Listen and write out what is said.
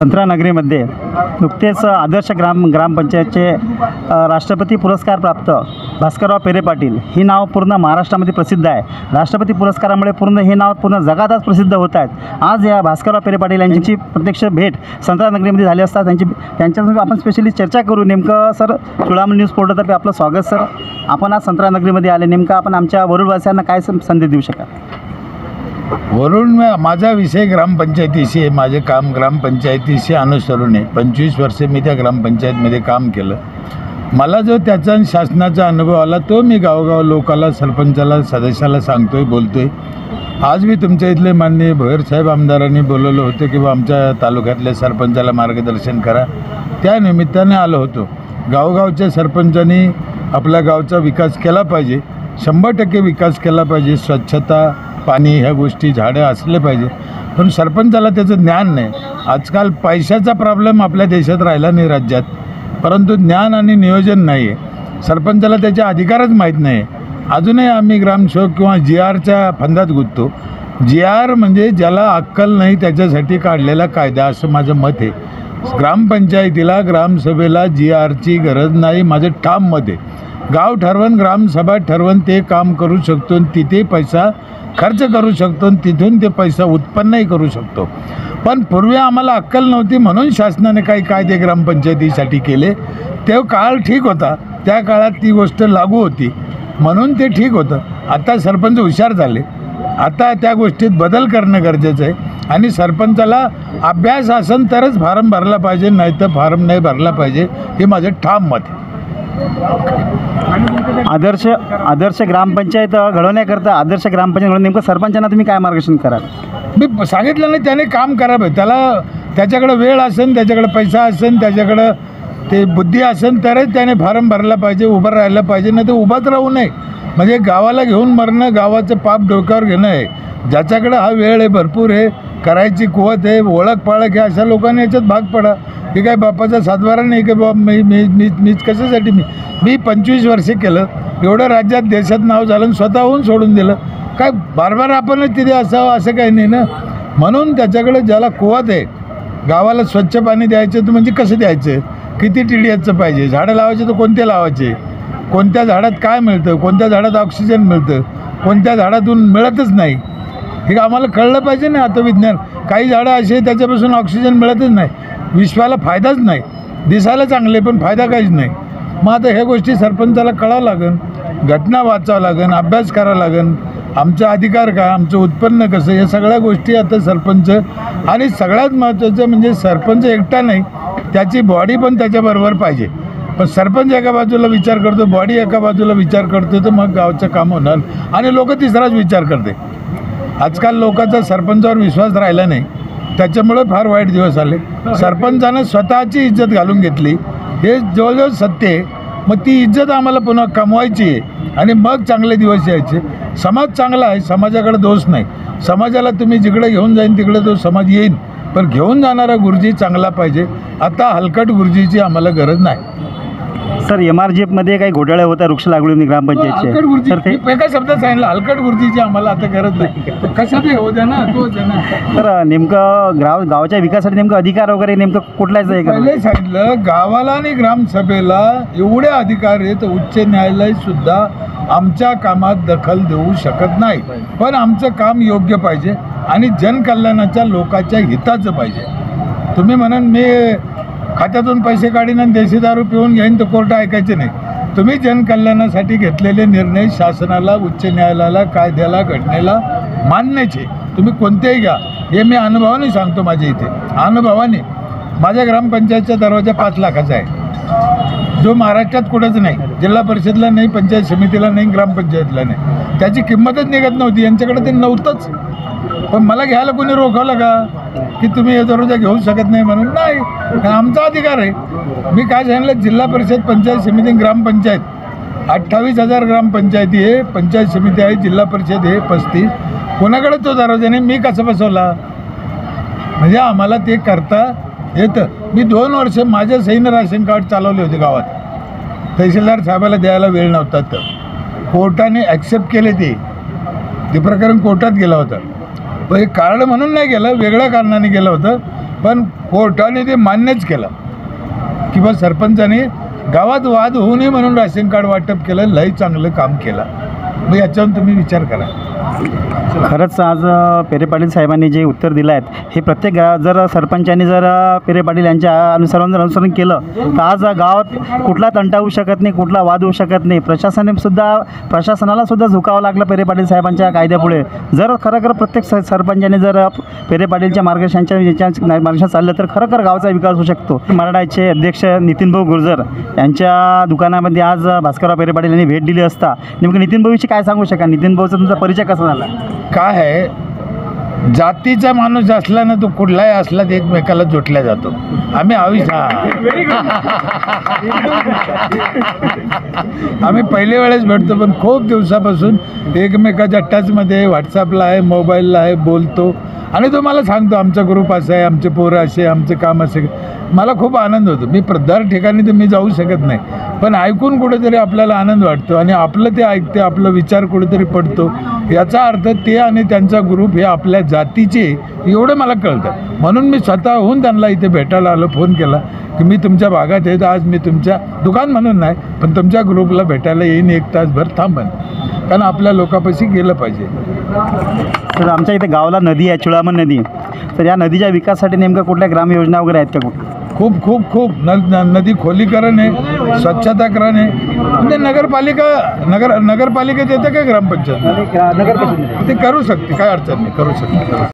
संत्रानगरीमध्ये नुकतेच आदर्श ग्रामपंचायतचे राष्ट्रपती पुरस्कार प्राप्त भास्करराव पेरे पाटील ही नाव पूर्ण महाराष्ट्रामध्ये प्रसिद्ध आहे। राष्ट्रपती पुरस्कारामुळे पूर्ण हे नाव पूर्ण जगातच प्रसिद्ध होत आहेत। आज या भास्करराव पेरे पाटील यांची प्रत्यक्ष भेट संत्रानगरीमध्ये झाली असता त्यांच्यासोबत आपण स्पेशली चर्चा करू। नेमकं सर, चुडामणी न्यूज पोर्टलतर्फे आपलं स्वागत सर। आपण आज संत्रानगरीमध्ये आले, नेमकं आपण आमच्या वरुडवासियांना काय संदेश देऊ शकाल? वरून माझा विषय ग्रामपंचायतीशी आहे। माझे काम ग्रामपंचायतीशी अनुसरून आहे। 25 वर्षे मी त्या ग्रामपंचायतमध्ये काम केलं। मला जो त्याचा शासनाचा अनुभव आला तो मी गावगाव लोकाला, सरपंचाला, सदस्याला सांगतोय, बोलतोय। आज मी तुमच्या इथले माननीय भोयर साहेब आमदारांनी बोलवलं होतं की आमच्या तालुक्यातल्या सरपंचाला मार्गदर्शन करा, त्या निमित्ताने आलो होतो। गावगावच्या सरपंचांनी आपल्या गावचा विकास केला पाहिजे, 100% विकास केला पाहिजे। स्वच्छता, पाणी, ह्या गोष्टी, झाडं असले पाहिजे, पण सरपंचाला त्याचं ज्ञान नाही। आजकाल पैशाचा प्रॉब्लेम आपल्या देशात राहिला नाही, राज्यात, परंतु ज्ञान आणि नियोजन नाही आहे। सरपंचाला त्याचे अधिकारच माहीत नाही। अजूनही आम्ही ग्रामसेवक किंवा GRच्या फंदात गुंततो। GR म्हणजे ज्याला अक्कल नाही त्याच्यासाठी काढलेला कायदा, असं माझं मत आहे। ग्रामपंचायतीला, ग्रामसभेला GRची गरज नाही, माझं ठाम मत आहे। गाव ठरवून, ग्रामसभा ठरवून ते काम करू शकतो, तिथे पैसा खर्च करू शकतो, तिथून ते पैसा उत्पन्नही करू शकतो। पण पूर्वी आम्हाला अक्कल नव्हती म्हणून शासनाने काही कायदे ग्रामपंचायतीसाठी केले। ते काळ ठीक होता, त्या काळात ती गोष्ट लागू होती म्हणून ते ठीक होतं। आता सरपंच हुशार झाले, आता त्या गोष्टीत बदल करणं गरजेचं आहे। आणि सरपंचाला अभ्यास असेल तरच फॉर्म भरला पाहिजे, नाही तर फॉर्म नाही भरला पाहिजे, हे माझं ठाम मत आहे। आदर्श ग्रामपंचायत घडवण्याकरता, आदर्श ग्रामपंचायत घडवून नेमकं सरपंचांना तुम्ही काय मार्गदर्शन कराल? मी सांगितलं नाही, त्याने काम करावं। त्याच्याकडे वेळ असेल, त्याच्याकडे पैसा असेल, त्याच्याकडं ते बुद्धी असेल तरच त्याने फॉर्म भरला पाहिजे, उभं राहायला पाहिजे, नाही तर उभाच राहू नये। म्हणजे गावाला घेऊन मरणं, गावाचं पाप डोक्यावर घेणं आहे। ज्याच्याकडे हा वेळ आहे, भरपूर आहे, करायची कुवत आहे, ओळख पाळख आहे, अशा लोकांनी याच्यात भाग पडा। हे काय बापाचा सातबारा नाही की बाबा मीच कशासाठी मी 25 वर्षे केलं, एवढं राज्यात देशात नाव झालं, स्वतःहून सोडून दिलं। काय बार आपणच तिथे असावं असं काही नाही ना। म्हणून त्याच्याकडे ज्याला कुवत आहे, गावाला स्वच्छ पाणी द्यायचं तर म्हणजे कसं द्यायचं, किती TDSचं पाहिजे, झाडं लावायचे तर कोणते लावायचे, कोणत्या झाडात काय मिळतं, कोणत्या झाडात ऑक्सिजन मिळतं, कोणत्या झाडातून मिळतच नाही, हे आम्हाला कळलं पाहिजे ना। आता विज्ञान, काही झाडं असे त्याच्यापासून ऑक्सिजन मिळतच नाही, विश्वाला फायदाच नाही, दिसायला चांगले पण फायदा काहीच नाही। मग आता ह्या गोष्टी सरपंचाला कळावं लागेल, घटना वाचावं लागेल, अभ्यास करावा लागेल, आमचा अधिकार काय, आमचं उत्पन्न कसं, या सगळ्या गोष्टी आता सरपंच। आणि सगळ्यात महत्त्वाचं म्हणजे सरपंच एकटा नाही, त्याची बॉडी पण त्याच्याबरोबर पाहिजे। पण सरपंच एका बाजूला विचार करतो, बॉडी एका बाजूला विचार करतो, तर मग गावचं काम होणार आणि लोक तिसराच विचार करते। आजकाल लोकांचा सरपंचावर विश्वास राहिला नाही, त्याच्यामुळे फार वाईट दिवस आले। सरपंचानं स्वतःची इज्जत घालून घेतली, हे जवळजवळ सत्य आहे। मग ती इज्जत आम्हाला पुन्हा कमवायची आहे आणि मग चांगले दिवस यायचे। समाज चांगला आहे, समाजाकडे दोष नाही। समाजाला तुम्ही जिकडे घेऊन जाईन तिकडे तो समाज येईन, पण घेऊन जाणारा गुरुजी चांगला पाहिजे। आता हलकट गुरुजीची आम्हाला गरज नाही। सर, MRGFमध्ये काही घोटाळे होता वृक्ष लागवडी ग्रामपंचायतचे, तर ते एका शब्दात सांगितलं, हलकट गुरुजीची आम्हाला आता गरज नाही। कशातही होऊ द्या ना, तो ना। तर नेमकं गावाच्या विकासासाठी नेमकं अधिकार वगैरे नेमकं कुठलाच आहे का? पहिले सांगितलं, गावाला आणि ग्रामसभेला एवढे अधिकार आहेत, उच्च न्यायालय सुद्धा आमच्या कामात दखल देऊ शकत नाही। पण आमचं काम योग्य पाहिजे आणि जनकल्याणाच्या, लोकांच्या हिताचं पाहिजे। तुम्ही म्हणून मी खात्यातून पैसे काढीन आणि देशी दारू पिऊन घेईन तर कोर्ट ऐकायचे नाही। तुम्ही जनकल्याणासाठी घेतलेले निर्णय शासनाला, उच्च न्यायालयाला, कायद्याला, घटनेला मान्याचे। तुम्ही कोणतेही घ्या, हे मी अनुभवाने सांगतो। माझ्या इथे अनुभवाने, माझ्या ग्रामपंचायतचा दरवाजा 5 लाखाचा आहे, जो महाराष्ट्रात कुठंच नाही, जिल्हा परिषदला नाही, पंचायत समितीला नाही, ग्रामपंचायतला नाही। त्याची किंमतच निघत नव्हती, यांच्याकडे ते नव्हतंच। पण मला घ्यायला कोणी रोखवलं का की तुम्ही हे दरवाजा घेऊ शकत नाही म्हणून? नाही, आमचा अधिकार आहे। मी काय सांगितलं, जिल्हा परिषद, पंचायत समिती, ग्रामपंचायत 28,000 ग्रामपंचायती आहे, पंचायत समिती आहे, जिल्हा परिषद आहे 35। कोणाकडे तो दरवाजा नाही, मी कसं बसवला? म्हणजे आम्हाला ते करता येतं। मी 2 वर्ष माझ्या सहीनं राशन कार्ड चालवले होते गावात, तहसीलदार साहेबाला द्यायला वेळ नव्हता, तर कोर्टाने ॲक्सेप्ट केले। ते प्रकरण कोर्टात गेलं होतं, पण हे कार्ड म्हणून नाही गेलं, वेगळ्या कारणाने गेलं होतं। पण कोर्टाने ते मान्यच केलं की बा सरपंचाने गावात वाद होऊ नये म्हणून राशन कार्ड वाटप केलं. लई चांगलं काम केलं. मग याच्यावर तुम्ही विचार करा. खरंच आज पेरे पाटील साहेबांनी जे उत्तर दिलं आहेत हे प्रत्येक जर सरपंचांनी जर पेरे पाटील यांच्या अनुसरण केलं तर आज गावात कुठला तंटा होऊ शकत नाही, कुठला वाद होऊ शकत नाही. प्रशासनाला सुद्धा झुकावं लागलं पेरे पाटील साहेबांच्या कायद्यापुढे. जर खरं प्रत्येक सरपंचाने जर पेरे पाटीलच्या मार्गदर्शनात चाललं तर खरं गावाचा विकास होऊ शकतो. मराठाचे अध्यक्ष नितीनभाऊ गुर्जर यांच्या दुकानामध्ये आज भास्करराव पेरे पाटील यांनी भेट दिली असता नेमकं नितीनभाऊविषयी काय सांगू शकाल? नितीनभाऊचा तुमचा परिचय कसा झाला? काय आहे, जातीचा माणूस असला ना तो कुठलाही असला तर एकमेकाला जोडला जातो. आम्ही आम्ही पहिल्या वेळेस भेटतो पण खूप दिवसापासून एकमेकाच्या टचमध्ये व्हॉट्सअपला आहे, मोबाईलला आहे, बोलतो. आणि तो मला सांगतो आमचा ग्रुप असा आहे, आमचे पोरं असे, आमचं काम असे. मला खूप आनंद होतो. मी दर ठिकाणी तर मी जाऊ शकत नाही पण ऐकून कुठेतरी आपल्याला आनंद वाटतो आणि आपलं ते ऐकते, आपलं विचार कुठेतरी पडतो. याचा अर्थ ते आणि त्यांचा ग्रुप हे आपल्या जातीचे एवढं मला कळतं. म्हणून मी स्वतःहून त्यांना इथे भेटायला आलो, फोन केला की मी तुमच्या भागात आहे तर आज मी तुमच्या दुकान म्हणून नाही पण तुमच्या ग्रुपला भेटायला येईन, 1 तासभर थांबन, कारण आपल्या लोकांपाशी गेलं पाहिजे. तर आमच्या इथे गावाला नदी आहे, चुळामण नदी. तर या नदीच्या विकासासाठी नेमकं कुठल्या ग्रामयोजना वगैरे आहेत का? खूप खूप खूप नदी खोलीकरण आहे, स्वच्छताकरण आहे. म्हणजे नगरपालिकेत येते का ग्रामपंचायत नगर ते करू शकते, काय अडचण नाही, करू शकते.